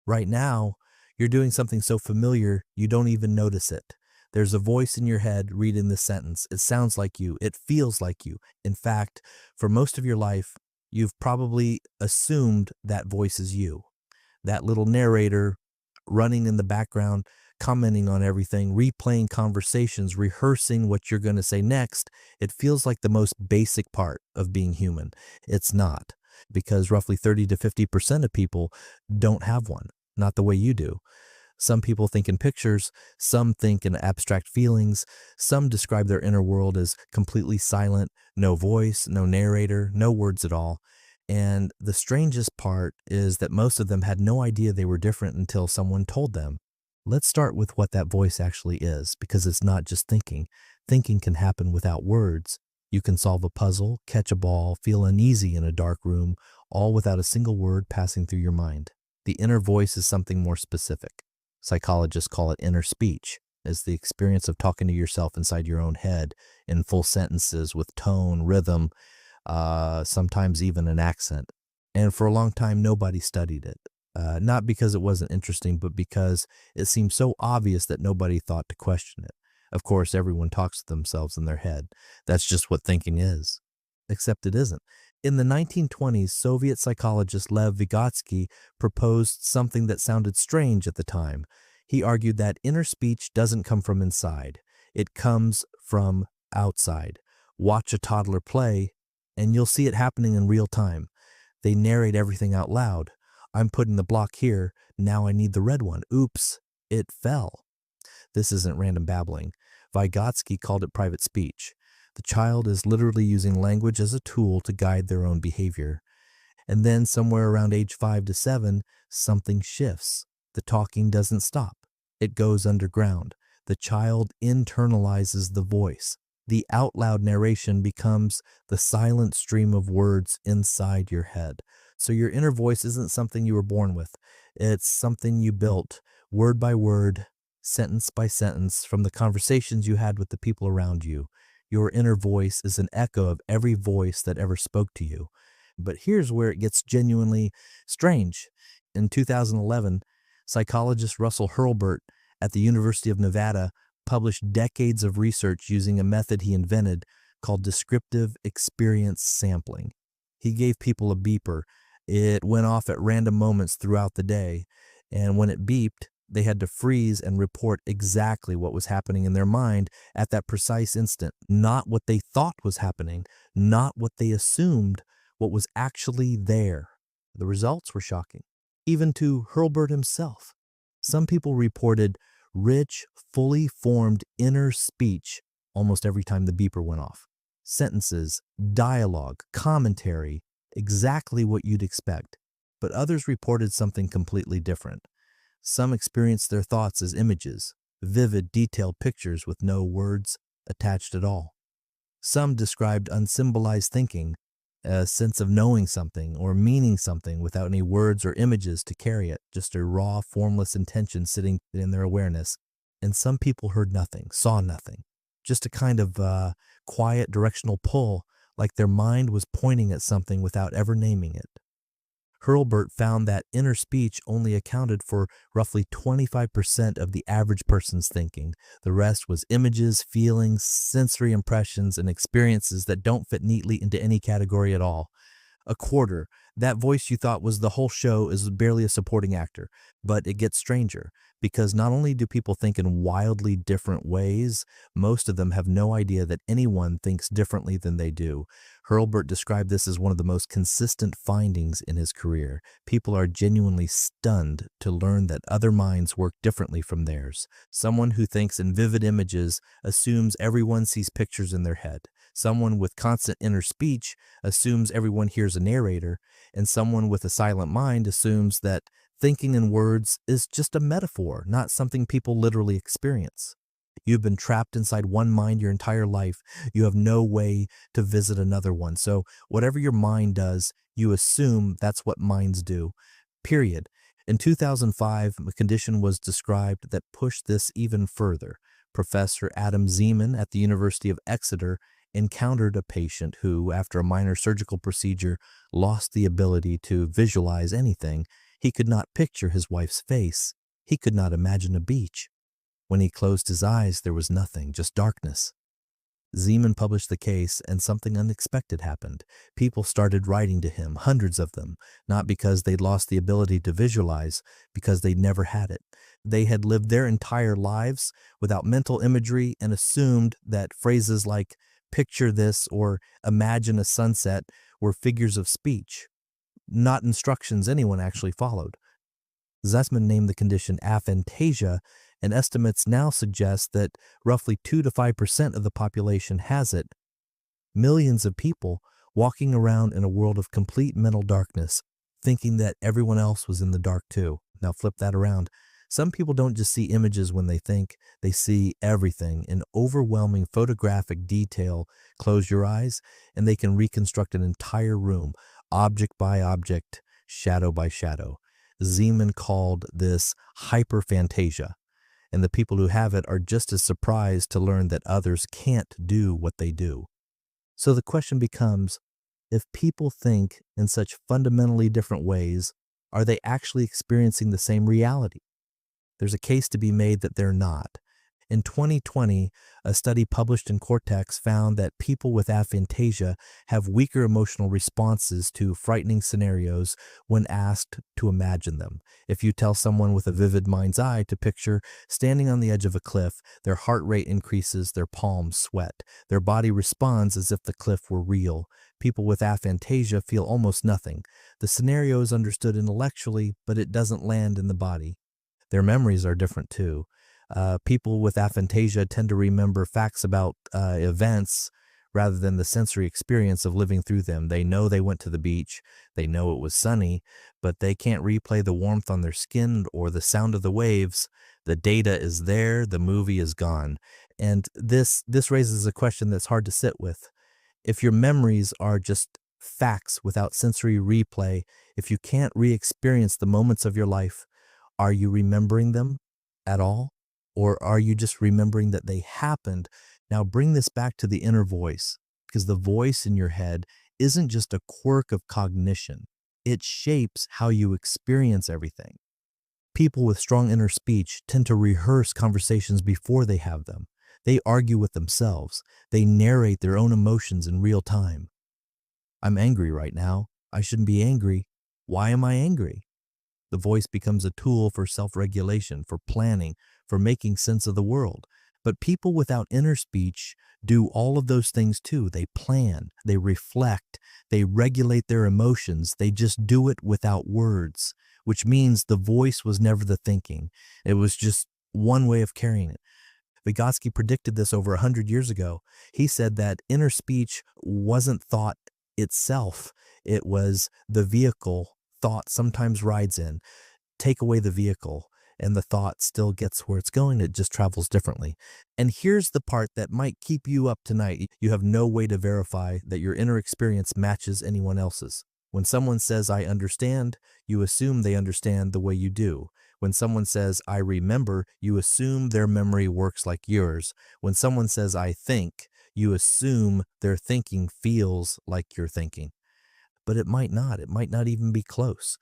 Right now, you're doing something so familiar you don't even notice it. There's a voice in your head reading the sentence. It sounds like you. It feels like you. In fact, for most of your life, you've probably assumed that voice is you. That little narrator running in the background, commenting on everything, replaying conversations, rehearsing what you're going to say next. It feels like the most basic part of being human. It's not, because roughly 30 to 50% of people don't have one, not the way you do. Some people think in pictures, some think in abstract feelings, some describe their inner world as completely silent, no voice, no narrator, no words at all. And the strangest part is that most of them had no idea they were different until someone told them. Let's start with what that voice actually is, because it's not just thinking. Thinking can happen without words. You can solve a puzzle, catch a ball, feel uneasy in a dark room, all without a single word passing through your mind. The inner voice is something more specific. Psychologists call it inner speech, as the experience of talking to yourself inside your own head in full sentences with tone, rhythm, sometimes even an accent. And for a long time, nobody studied it. Not because it wasn't interesting, but because it seemed so obvious that nobody thought to question it. Of course, everyone talks to themselves in their head. That's just what thinking is. Except it isn't. In the 1920s, Soviet psychologist Lev Vygotsky proposed something that sounded strange at the time. He argued that inner speech doesn't come from inside. It comes from outside. Watch a toddler play, and you'll see it happening in real time. They narrate everything out loud. I'm putting the block here. Now I need the red one. Oops, it fell. This isn't random babbling. Vygotsky called it private speech. The child is literally using language as a tool to guide their own behavior. And then somewhere around age 5 to 7, something shifts. The talking doesn't stop. It goes underground. The child internalizes the voice. The out loud narration becomes the silent stream of words inside your head. So your inner voice isn't something you were born with. It's something you built, word by word, sentence by sentence, from the conversations you had with the people around you. Your inner voice is an echo of every voice that ever spoke to you. But here's where it gets genuinely strange. In 2011, psychologist Russell Hurlburt at the University of Nevada published decades of research using a method he invented called descriptive experience sampling. He gave people a beeper. It went off at random moments throughout the day, and when it beeped, they had to freeze and report exactly what was happening in their mind at that precise instant, not what they thought was happening, not what they assumed, what was actually there. The results were shocking, even to Hurlburt himself. Some people reported rich, fully formed inner speech almost every time the beeper went off. Sentences, dialogue, commentary, exactly what you'd expect. But others reported something completely different. Some experienced their thoughts as images, vivid, detailed pictures with no words attached at all. Some described unsymbolized thinking, a sense of knowing something or meaning something without any words or images to carry it, just a raw, formless intention sitting in their awareness. And some people heard nothing, saw nothing, just a kind of quiet directional pull, like their mind was pointing at something without ever naming it. Hurlburt found that inner speech only accounted for roughly 25% of the average person's thinking. The rest was images, feelings, sensory impressions, and experiences that don't fit neatly into any category at all. A quarter, that voice you thought was the whole show, is barely a supporting actor. But it gets stranger, because not only do people think in wildly different ways, most of them have no idea that anyone thinks differently than they do. Hurlburt described this as one of the most consistent findings in his career. People are genuinely stunned to learn that other minds work differently from theirs. Someone who thinks in vivid images assumes everyone sees pictures in their head. Someone with constant inner speech assumes everyone hears a narrator, and someone with a silent mind assumes that thinking in words is just a metaphor, not something people literally experience. You've been trapped inside one mind your entire life. You have no way to visit another one. So whatever your mind does, you assume that's what minds do. Period. In 2005, a condition was described that pushed this even further. Professor Adam Zeman at the University of Exeter encountered a patient who, after a minor surgical procedure, lost the ability to visualize anything. He could not picture his wife's face. He could not imagine a beach. When he closed his eyes, there was nothing, just darkness. Zeman published the case, and something unexpected happened. People started writing to him, hundreds of them, not because they'd lost the ability to visualize, because they'd never had it. They had lived their entire lives without mental imagery and assumed that phrases like picture this or imagine a sunset were figures of speech, not instructions anyone actually followed. Zeman named the condition aphantasia, and estimates now suggest that roughly 2 to 5% of the population has it. Millions of people walking around in a world of complete mental darkness, thinking that everyone else was in the dark too. Now flip that around. Some people don't just see images when they think, they see everything in overwhelming photographic detail. Close your eyes, and they can reconstruct an entire room, object by object, shadow by shadow. Zeman called this hyperphantasia, and the people who have it are just as surprised to learn that others can't do what they do. So the question becomes, if people think in such fundamentally different ways, are they actually experiencing the same reality? There's a case to be made that they're not. In 2020, a study published in Cortex found that people with aphantasia have weaker emotional responses to frightening scenarios when asked to imagine them. If you tell someone with a vivid mind's eye to picture standing on the edge of a cliff, their heart rate increases, their palms sweat. Their body responds as if the cliff were real. People with aphantasia feel almost nothing. The scenario is understood intellectually, but it doesn't land in the body. Their memories are different too. People with aphantasia tend to remember facts about events rather than the sensory experience of living through them. They know they went to the beach, they know it was sunny, but they can't replay the warmth on their skin or the sound of the waves. The data is there, the movie is gone. And this raises a question that's hard to sit with. If your memories are just facts without sensory replay, if you can't re-experience the moments of your life, are you remembering them at all? Or are you just remembering that they happened? Now bring this back to the inner voice, because the voice in your head isn't just a quirk of cognition. It shapes how you experience everything. People with strong inner speech tend to rehearse conversations before they have them. They argue with themselves. They narrate their own emotions in real time. I'm angry right now. I shouldn't be angry. Why am I angry? The voice becomes a tool for self-regulation, for planning, for making sense of the world. But people without inner speech do all of those things too. They plan, they reflect, they regulate their emotions. They just do it without words, which means the voice was never the thinking. It was just one way of carrying it. Vygotsky predicted this over 100 years ago. He said that inner speech wasn't thought itself. It was the vehicle thought sometimes rides in. Take away the vehicle, and the thought still gets where it's going. It just travels differently. And here's the part that might keep you up tonight. You have no way to verify that your inner experience matches anyone else's. When someone says, I understand, you assume they understand the way you do. When someone says, I remember, you assume their memory works like yours. When someone says, I think, you assume their thinking feels like your thinking. But it might not. It might not even be close.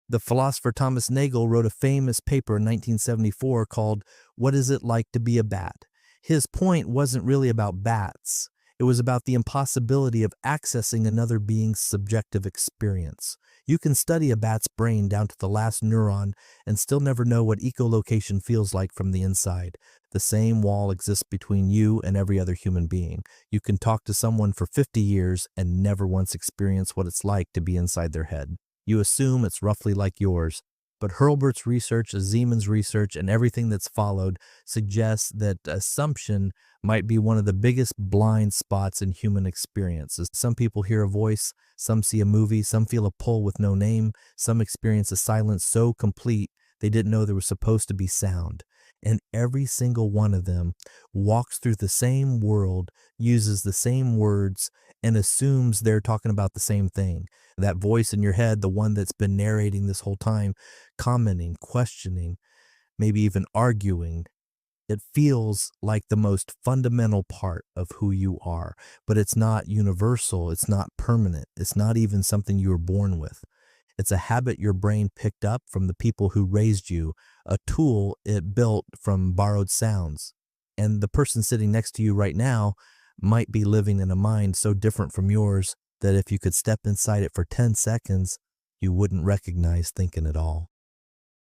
The philosopher Thomas Nagel wrote a famous paper in 1974 called What Is It Like to Be a Bat? His point wasn't really about bats. It was about the impossibility of accessing another being's subjective experience. You can study a bat's brain down to the last neuron and still never know what echolocation feels like from the inside. The same wall exists between you and every other human being. You can talk to someone for 50 years and never once experience what it's like to be inside their head. You assume it's roughly like yours. But Hurlburt's research, Zeman's research, and everything that's followed suggests that assumption might be one of the biggest blind spots in human experiences. Some people hear a voice, some see a movie, some feel a pull with no name, some experience a silence so complete they didn't know there was supposed to be sound. And every single one of them walks through the same world, uses the same words, and assumes they're talking about the same thing. That voice in your head, the one that's been narrating this whole time, commenting, questioning, maybe even arguing, it feels like the most fundamental part of who you are. But it's not universal, it's not permanent, it's not even something you were born with. It's a habit your brain picked up from the people who raised you, a tool it built from borrowed sounds. And the person sitting next to you right now might be living in a mind so different from yours that if you could step inside it for 10 seconds, you wouldn't recognize thinking at all.